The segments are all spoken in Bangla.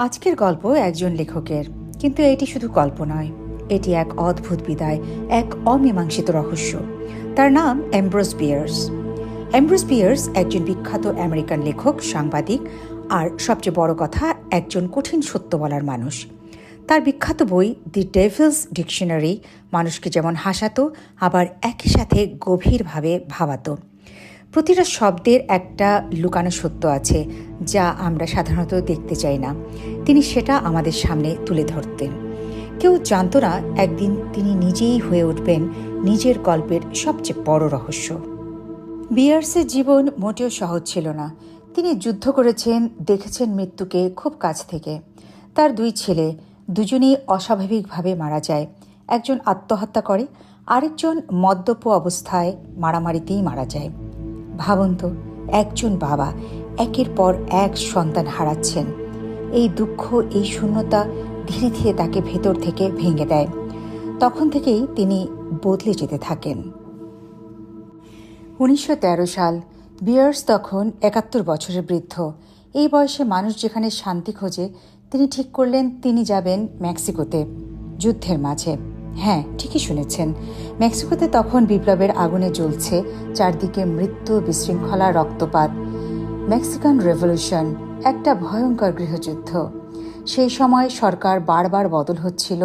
আজকের গল্প একজন লেখকের, কিন্তু এটি শুধু গল্প নয়, এটি এক অদ্ভুত বিদায়, এক অমীমাংসিত রহস্য। তার নাম অ্যামব্রোস বিয়ার্স। অ্যামব্রোস বিয়ার্স একজন বিখ্যাত আমেরিকান লেখক, সাংবাদিক, আর সবচেয়ে বড় কথা একজন কঠিন সত্য বলার মানুষ। তার বিখ্যাত বই দি ডেভিলস ডিকশনারি মানুষকে যেমন হাসাতো, আবার একই সাথে গভীরভাবে ভাবাতো। প্রতিটা শব্দের একটা লুকানো সত্য আছে, যা আমরা সাধারণত দেখতে চাই না। তিনি সেটা আমাদের সামনে তুলে ধরতেন। কেউ জানতো না একদিন তিনি নিজেই হয়ে উঠবেন নিজের গল্পের সবচেয়ে বড় রহস্য। বিয়ার্সের জীবন মোটেও সহজ ছিল না। তিনি যুদ্ধ করেছেন, দেখেছেন মৃত্যুকে খুব কাছ থেকে। তার দুই ছেলে, দুজনেই অস্বাভাবিকভাবে মারা যায়। একজন আত্মহত্যা করে, আরেকজন মদ্যপ অবস্থায় মারামারিতেই মারা যায়। ভাবুন তো, একজন বাবা একের পর এক সন্তান হারাচ্ছেন। এই দুঃখ, এই শূন্যতা ধীরে ধীরে তাকে ভেতর থেকে ভেঙে দেয়। তখন থেকেই তিনি বদলে যেতে থাকেন। 1913 সাল। বিয়ার্স তখন 71 বছরের বৃদ্ধ। এই বয়সে মানুষ যেখানে শান্তি খোঁজে, তিনি ঠিক করলেন তিনি যাবেন মেক্সিকোতে, যুদ্ধের মাঝে। হ্যাঁ, ঠিকই শুনেছেন, মেক্সিকোতে তখন বিপ্লবের আগুনে জ্বলছে, চারদিকে মৃত্যু, বিশৃঙ্খলা, রক্তপাত। মেক্সিকান রেভলিউশন, একটা ভয়ঙ্কর গৃহযুদ্ধ। সেই সময় সরকার বারবার বদল হচ্ছিল,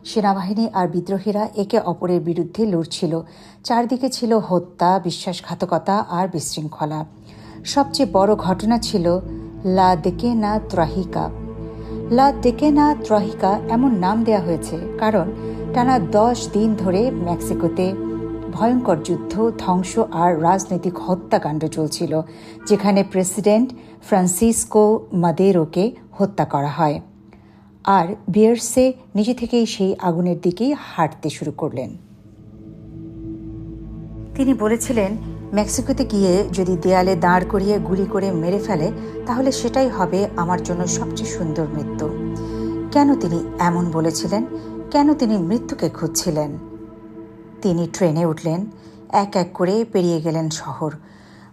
সেনাবাহিনী আর বিদ্রোহীরা একে অপরের বিরুদ্ধে লড়ছিল। চারদিকে ছিল হত্যা, বিশ্বাসঘাতকতা আর বিশৃঙ্খলা। সবচেয়ে বড় ঘটনা ছিল লা দেকেনা ত্রাহিকা। লা দেকেনা ত্রাহিকা এমন নাম দেয়া হয়েছে কারণ টানা 10 দিন ধরে মেক্সিকোতে ভয়ঙ্কর যুদ্ধ, ধ্বংস আর রাজনৈতিক হত্যাকাণ্ড চলছিল, যেখানে প্রেসিডেন্ট ফ্রান্সিসকো মাদেরোকে হত্যা করা হয়। আর বিয়ার্সে নিজে থেকেই সেই আগুনের দিকেই হাঁটতে শুরু করলেন। তিনি বলেছিলেন, মেক্সিকোতে গিয়ে যদি দেয়ালে দাঁড় করিয়ে গুলি করে মেরে ফেলে, তাহলে সেটাই হবে আমার জন্য সবচেয়ে সুন্দর মৃত্যু। কেন তিনি এমন বলেছিলেন? কেন তিনি মৃত্যুকে খুঁজছিলেন? তিনি ট্রেনে উঠলেন, এক এক করে পেরিয়ে গেলেন শহর।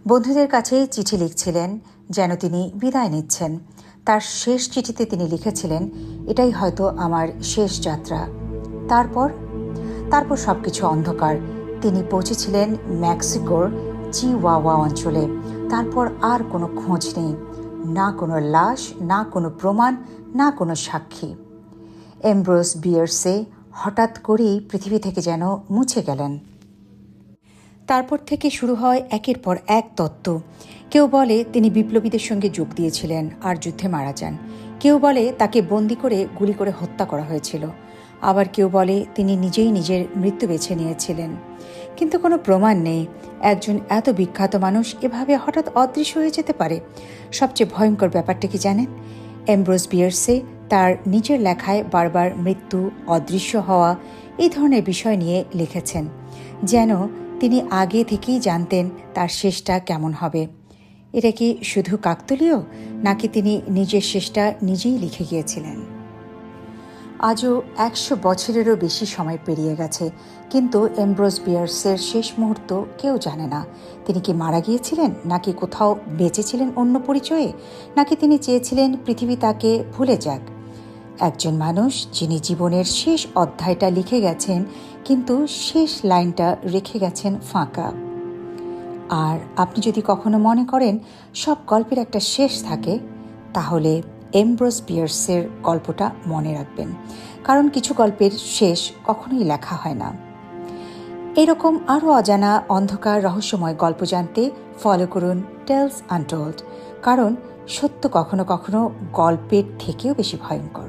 বন্ধুদের কাছে চিঠি লিখছিলেন, যেন তিনি বিদায় নিচ্ছেন। তার শেষ চিঠিতে তিনি লিখেছিলেন, এটাই হয়তো আমার শেষ যাত্রা। তারপর সবকিছু অন্ধকার। তিনি পৌঁছেছিলেন মেক্সিকোর চিওয়াওয়া অঞ্চলে। তারপর আর কোনো খোঁজ নেই, না কোনো লাশ, না কোনো প্রমাণ, না কোনো সাক্ষী। অ্যামব্রোস বিয়ার্সে হঠাৎ করেই পৃথিবী থেকে যেন মুছে গেলেন। তারপর থেকে শুরু হয় একের পর এক তত্ত্ব। কেউ বলে তিনি বিপ্লবীদের সঙ্গে যোগ দিয়েছিলেন আর যুদ্ধে মারা যান। কেউ বলে তাকে বন্দি করে গুলি করে হত্যা করা হয়েছিল। আবার কেউ বলে তিনি নিজেই নিজের মৃত্যু বেছে নিয়েছিলেন। কিন্তু কোনো প্রমাণ নেই একজন এত বিখ্যাত মানুষ এভাবে হঠাৎ অদৃশ্য হয়ে যেতে পারে। সবচেয়ে ভয়ঙ্কর ব্যাপারটা কি জানেন? অ্যামব্রোস বিয়ার্সে তার নিজের লেখায় বারবার মৃত্যু, অদৃশ্য হওয়া এই ধরনের বিষয় নিয়ে লিখেছেন, যেন তিনি আগে থেকেই জানতেন তার শেষটা কেমন হবে। এটা কি শুধু কাকতালীয়, নাকি তিনি নিজের শেষটা নিজেই লিখে গিয়েছিলেন? আজও 100 বছরেরও বেশি সময় পেরিয়ে গেছে, কিন্তু অ্যামব্রোস বিয়ার্সের শেষ মুহূর্ত কেউ জানে না। তিনি কি মারা গিয়েছিলেন, নাকি কোথাও বেঁচেছিলেন অন্য পরিচয়ে, নাকি তিনি চেয়েছিলেন পৃথিবী তাকে ভুলে যাক? একজন মানুষ যিনি জীবনের শেষ অধ্যায়টা লিখে গেছেন, কিন্তু শেষ লাইনটা রেখে গেছেন ফাঁকা। আর আপনি যদি কখনো মনে করেন সব গল্পের একটা শেষ থাকে, তাহলে অ্যামব্রোস বিয়ার্সের গল্পটা মনে রাখবেন, কারণ কিছু গল্পের শেষ কখনোই লেখা হয় না। এরকম আরও অজানা, অন্ধকার, রহস্যময় গল্প জানতে ফলো করুন টেলস আনটোল্ড, কারণ সত্য কখনো কখনো গল্পের থেকেও বেশি ভয়ঙ্কর।